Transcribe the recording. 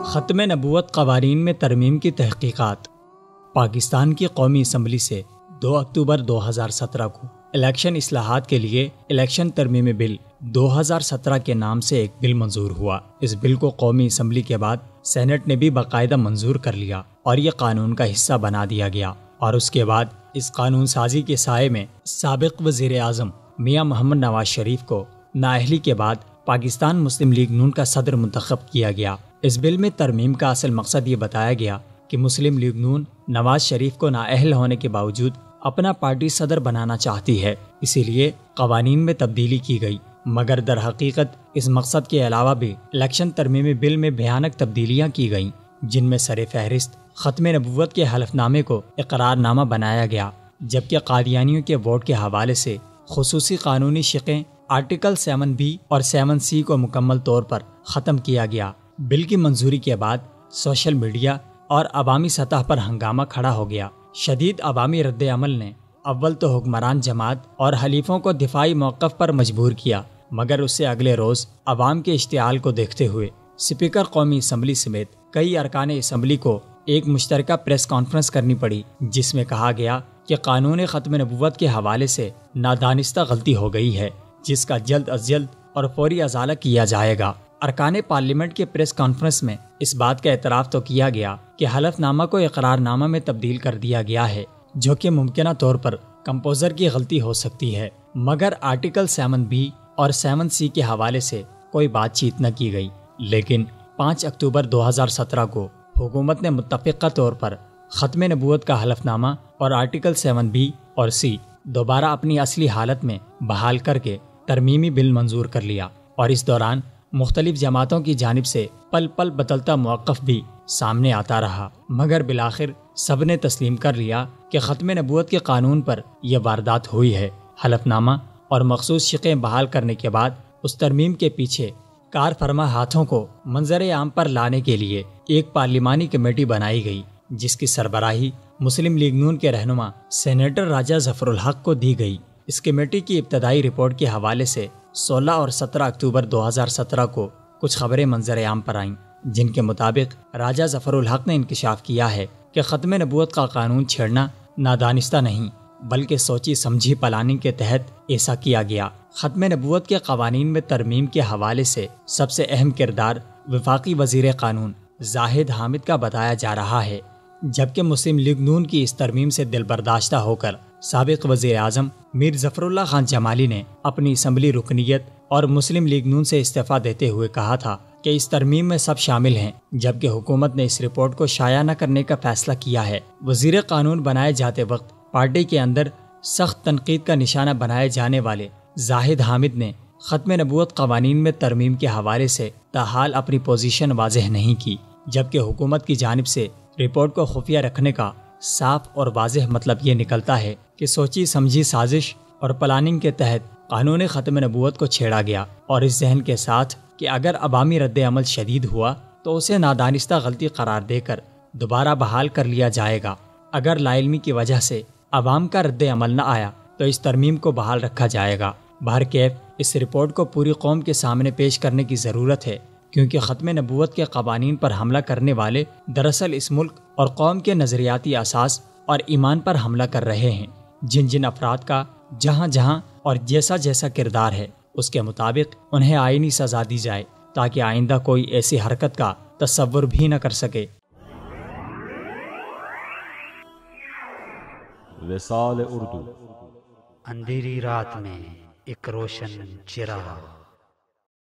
ختم نبوت قوانین میں ترمیم کی تحقیقات۔ پاکستان کی قومی اسمبلی سے 2 اکتوبر 2017 کو الیکشن اصلاحات کے لیے الیکشن ترمیمی بل 2017 کے نام سے ایک بل منظور ہوا۔ اس بل کو قومی اسمبلی کے بعد سینٹ نے بھی باقاعدہ منظور کر لیا اور یہ قانون کا حصہ بنا دیا گیا، اور اس کے بعد اس قانون سازی کے سائے میں سابق وزیر اعظم میاں محمد نواز شریف کو نااہلی کے بعد پاکستان مسلم لیگ نون کا صدر منتخب کیا گیا۔ اس بل میں ترمیم کا اصل مقصد یہ بتایا گیا کہ مسلم لیگ نون نواز شریف کو نااہل ہونے کے باوجود اپنا پارٹی صدر بنانا چاہتی ہے، اسی لیے قوانین میں تبدیلی کی گئی، مگر در حقیقت اس مقصد کے علاوہ بھی الیکشن ترمیمی بل میں بھیانک تبدیلیاں کی گئیں، جن میں سر فہرست ختم نبوت کے حلف نامے کو اقرار نامہ بنایا گیا، جبکہ قادیانیوں کے ووٹ کے حوالے سے خصوصی قانونی شقیں آرٹیکل 7B اور 7C کو مکمل طور پر ختم کیا گیا۔ بل کی منظوری کے بعد سوشل میڈیا اور عوامی سطح پر ہنگامہ کھڑا ہو گیا۔ شدید عوامی رد عمل نے اول تو حکمران جماعت اور حلیفوں کو دفاعی موقف پر مجبور کیا، مگر اس سے اگلے روز عوام کے اشتعال کو دیکھتے ہوئے اسپیکر قومی اسمبلی سمیت کئی ارکان اسمبلی کو ایک مشترکہ پریس کانفرنس کرنی پڑی، جس میں کہا گیا کہ قانون ختم نبوت کے حوالے سے نادانستہ غلطی ہو گئی ہے، جس کا جلد از جلد اور فوری ازالہ کیا جائے گا۔ ارکان پارلیمنٹ کے پریس کانفرنس میں اس بات کا اعتراف تو کیا گیا کہ حلف نامہ کو اقرار نامہ میں تبدیل کر دیا گیا ہے، جو کہ ممکنہ طور پر کمپوزر کی غلطی ہو سکتی ہے، مگر آرٹیکل 7B اور 7C کے حوالے سے کوئی بات چیت نہ کی گئی۔ لیکن 5 اکتوبر 2017 کو حکومت نے متفقہ طور پر ختم نبوت کا حلف نامہ اور آرٹیکل 7B اور C دوبارہ اپنی اصلی حالت میں بحال کر کے ترمیمی بل منظور کر لیا، اور اس دوران مختلف جماعتوں کی جانب سے پل پل بدلتا موقف بھی سامنے آتا رہا، مگر بالآخر سب نے تسلیم کر لیا کہ ختم نبوت کے قانون پر یہ واردات ہوئی ہے۔ حلف نامہ اور مخصوص شقیں بحال کرنے کے بعد اس ترمیم کے پیچھے کار فرما ہاتھوں کو منظر عام پر لانے کے لیے ایک پارلیمانی کمیٹی بنائی گئی، جس کی سربراہی مسلم لیگ نون کے رہنما سینیٹر راجہ ظفر الحق کو دی گئی۔ اس کمیٹی کی ابتدائی رپورٹ کے حوالے سے 16 اور 17 اکتوبر 2017 کو کچھ خبریں منظر عام پر آئیں، جن کے مطابق راجہ ظفر الحق نے انکشاف کیا ہے کہ ختم نبوت کا قانون چھیڑنا نادانستہ نہیں بلکہ سوچی سمجھی پلاننگ کے تحت ایسا کیا گیا۔ ختم نبوت کے قوانین میں ترمیم کے حوالے سے سب سے اہم کردار وفاقی وزیر قانون زاہد حامد کا بتایا جا رہا ہے، جبکہ مسلم لیگ نون کی اس ترمیم سے دل برداشتہ ہو کر سابق وزیر اعظم میر ظفر اللہ خان جمالی نے اپنی اسمبلی رکنیت اور مسلم لیگ نون سے استعفیٰ دیتے ہوئے کہا تھا کہ اس ترمیم میں سب شامل ہیں، جبکہ حکومت نے اس رپورٹ کو شائع نہ کرنے کا فیصلہ کیا ہے۔ وزیر قانون بنائے جاتے وقت پارٹی کے اندر سخت تنقید کا نشانہ بنائے جانے والے زاہد حامد نے ختم نبوت قوانین میں ترمیم کے حوالے سے تاحال اپنی پوزیشن واضح نہیں کی، جبکہ حکومت کی جانب سے رپورٹ کو خفیہ رکھنے کا صاف اور واضح مطلب یہ نکلتا ہے کہ سوچی سمجھی سازش اور پلاننگ کے تحت قانون ختم نبوت کو چھیڑا گیا، اور اس ذہن کے ساتھ کہ اگر عوامی رد عمل شدید ہوا تو اسے نادانستہ غلطی قرار دے کر دوبارہ بحال کر لیا جائے گا، اگر لا علمی کی وجہ سے عوام کا رد عمل نہ آیا تو اس ترمیم کو بحال رکھا جائے گا۔ بہرکیف اس رپورٹ کو پوری قوم کے سامنے پیش کرنے کی ضرورت ہے، کیونکہ ختم نبوت کے قوانین پر حملہ کرنے والے دراصل اس ملک اور قوم کے نظریاتی اساس اور ایمان پر حملہ کر رہے ہیں۔ جن جن افراد کا جہاں جہاں اور جیسا جیسا کردار ہے، اس کے مطابق انہیں آئینی سزا دی جائے، تاکہ آئندہ کوئی ایسی حرکت کا تصور بھی نہ کر سکے۔ وصال اردو، اندھیری رات میں ایک روشن چراغ۔